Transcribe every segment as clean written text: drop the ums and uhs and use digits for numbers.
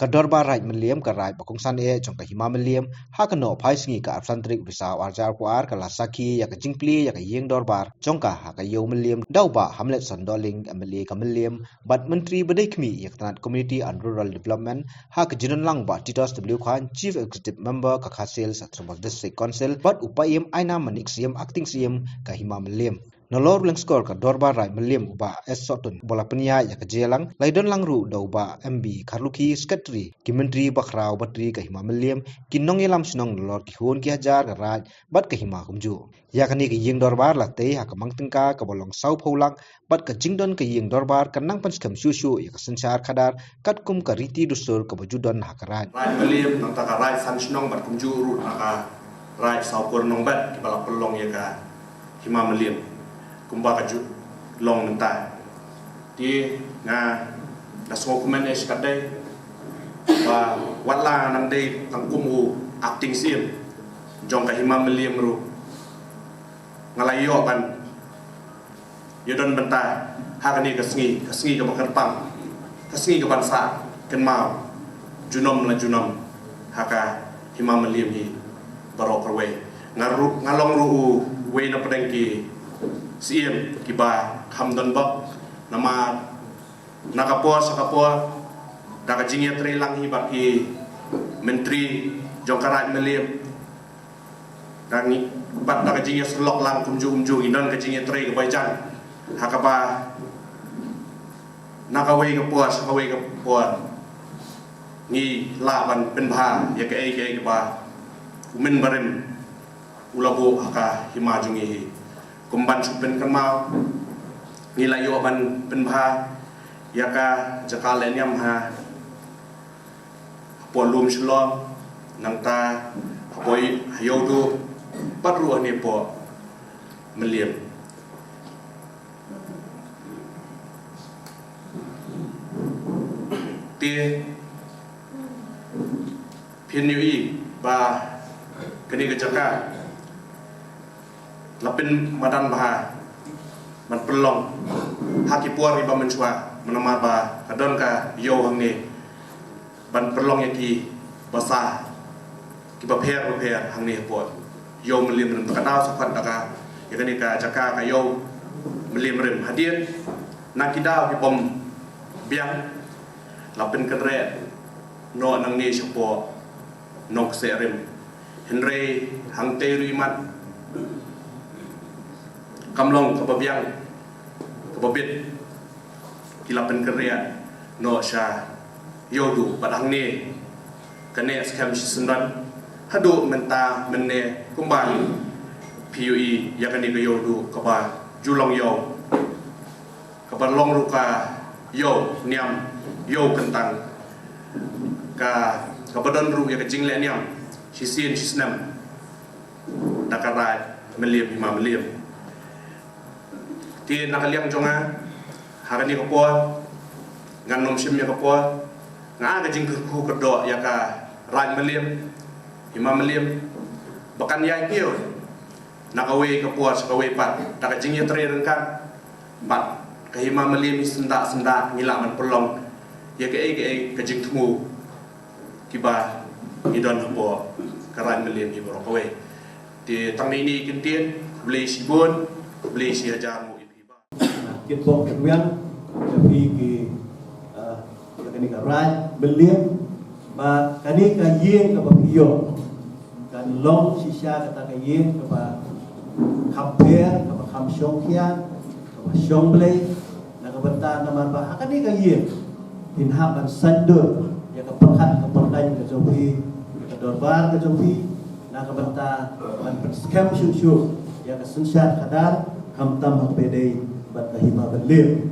kador ba rai meliam ka rai bakong san e jong ka hima meliam ha ka no phai singi ka absantrik bisa warjar puar ka lasaki ya ka jingpli ya ka yeng dor bar jong ka ha ka yo meliam dau ba hamlet sandoling emeli ka meliam bat menteri bedai kmi ya ka community and rural development ha ka jinon lang ba titos w khan chief executive member ka khasil satrabal district council bat upayem aina manik siam acting siam ka hima meliam nolor leng skor ka dorba rai meliam uba esotun bola penia ya ka jelang laidon langru dauba mb karluki secretary kimentri bakrau batri ka hima meliam kinong yelam sinong nolor ki hun ki hajar ka raj bat ka hima kumju ya kani ka yeng dorbar lakte ha ka mangtingka ka bolong sau pholak bat ka jingdon ka yeng dorbar ka nang panskam susu ya ka sensar khadar kat kum ka riti dusur ka bajudon ha ka raj rai meliam nang ta ka raj san sinong bat kumju ru na ka raj sau pur nong bat ki bala pelong ya ka hima meliam kumba kaju long nenta di nga da so kumen es kadai ba wala nang dei tang kumu acting sim jong ka hima meliam ru ngalayo kan yodon benta hakani kasngi ka makan pang kasngi ka bansa ken mau junom la junom haka hima meliam hi barok rawe ngalong ru we na pedengki siem kiba hamdon bak nama nakapor sakapor daga jingya tre lang hi baki menteri jongkarat meliam dani bat daga jingya selok lang kumju inon ka jingya tre ke baijan hakaba nakawe ke puas ni laban penbha ya ke ba umen barem ulabu haka himajungi kumban supen kan mau nilai yo ban penbha ya ka jakalen yam ha polum shlom nang ta boy hayo du patru ni po meliam ti pinui ba kini ke jaka lapin madan baha man pelong haki puar riba menchua menama ba kadon ka yo hangne ban pelong yaki basa ki ba pher hangne po yo melim ren kadau sakat daka yakani ka jaka ka yo melim ren hadian nakidau ki bom biang lapin kere no nang ni sepo nok serem henry hang terimat kamlong kebabiang kebabit kilapan kerja no sha yodu padang ni kene skam sendan hadu menta menne kumbang PUE yakani ke yodu kaba julong yo kaba long ruka yo niam yo kentang ka kabadon ru ya kecing le niam sisien sisnam dakarat meliam hima meliam ti nakaliang jonga harani ko po nganom sim ya ko po nga ga jing ku kedo ya ka ran meliam hima meliam bakan ya pio nakawe ko po sa kawe pat ta jing ya tre kan bat ka hima meliam senda ngila man pelong ya ke jing tmu kiba idon po karan meliam hi bro kawe ti tang ni kintien beli sibun beli si hajar kết bok kemudian tapi ki kani ka raj beliam ba kani ka yeng ka bapiyo kan long sisa kata ka yeng ka ba khamper ka ba kham shong khian ka ba shong blei na ka banta na man ba kani ka yeng tin ha ban sandur ya ka pakhat ka perdan ka jopi ka dorbar ka jopi na ka banta ban scam shu ya ka sunsat kadar hamtam hak bedai bat kahima belir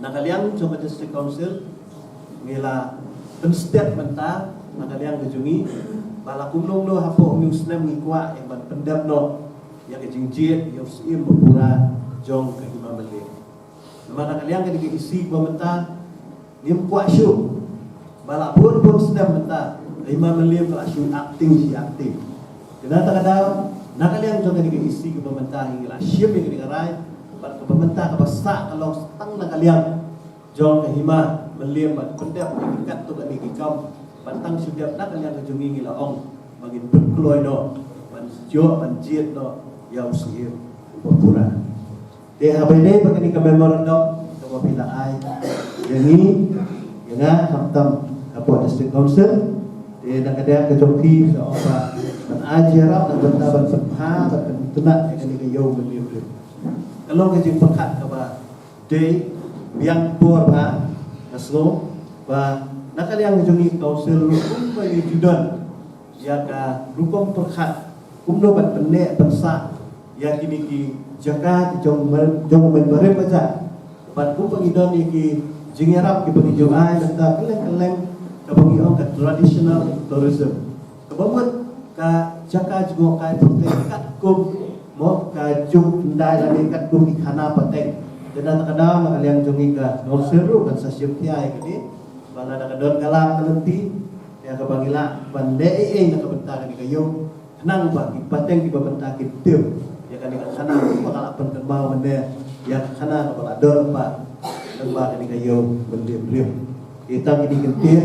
nakaliang coba district council ngila penstet menta nakaliang kejungi bala kumlong lo hapo muslim ngikwa yang ban pendam no yang kejingjit yang sim berpura jong kahima belir nama nakaliang kediki isi pementa nim kwa syu bala pun muslim menta kahima belir bala syu acting si acting kenapa kadang nakaliang coba kediki isi pementa ngila sim yang kediki rai pada pemerintah kebasa kalau setang nak kalian jong kahima meliam pendap ikat tu kat kikam pantang setiap nak yang kejungi ngila ong bagi berkeluar no man jo man jiet no ya usia berkurang de habene bagi memorandum to bila ai yang ni yang hamtam apa district council de nak ada kejoki seorang man ajarap dan bentaban sepha dan tenak yang ni yo meliam kalau kejing pekat apa de biang pur ba naslo ba nakal yang jungi kaunsel kum bagi judan ya ka rukong perkhat kum do bat penek pensa ya kini ki jaga jong men bare baca bat kum pangidon iki jingerap ki bagi jong ai benta keleng ka bagi ong ka traditional tourism kebamut ka jaga juga kai pertekat kum mo ka jung ndai lani kat kum ki khana patek dan kadang nak yang jungi ka kaunsel kan sa siaptiai kini bala nak don kalang kelenti ya ka bangila pandai nak bentar ni kayo nang bagi pateng di bentar kitu ya kan kana bakal apan kan mau mende ya kana bakal ador pa lembah ni kayo beliau kita gini gentir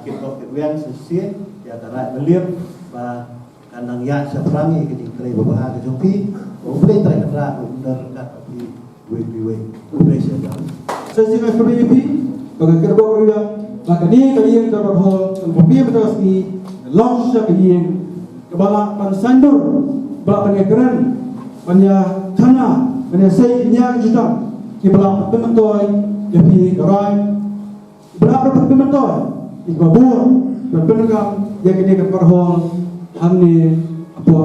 kita kewian sesin ya karat beliau ba kanang ya saprangi gini kali babah ke jumpi boleh try kata under kat di we operation sesi FPP bagi kerbau yang Makani kalian dapat hal mempunyai betasi launch kalian kebala pansandur bala pengekeran panya kana panya sei nya juta kebala pementoy jadi garai berapa pementoy ibabur berpenegam yang kini keperhol hamni apa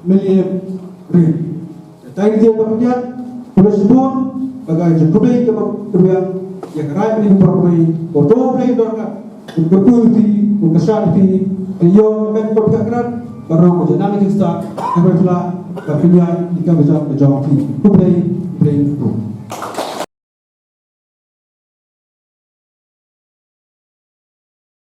miliar ring tadi dia berpunyai polisi pun bagai jumpai kemudian yang rakyat ini berpercaya bodoh play dorka berkulti berkesati yang men berkekaran baru kejenangan kita yang berfla berpindah jika bisa menjawab play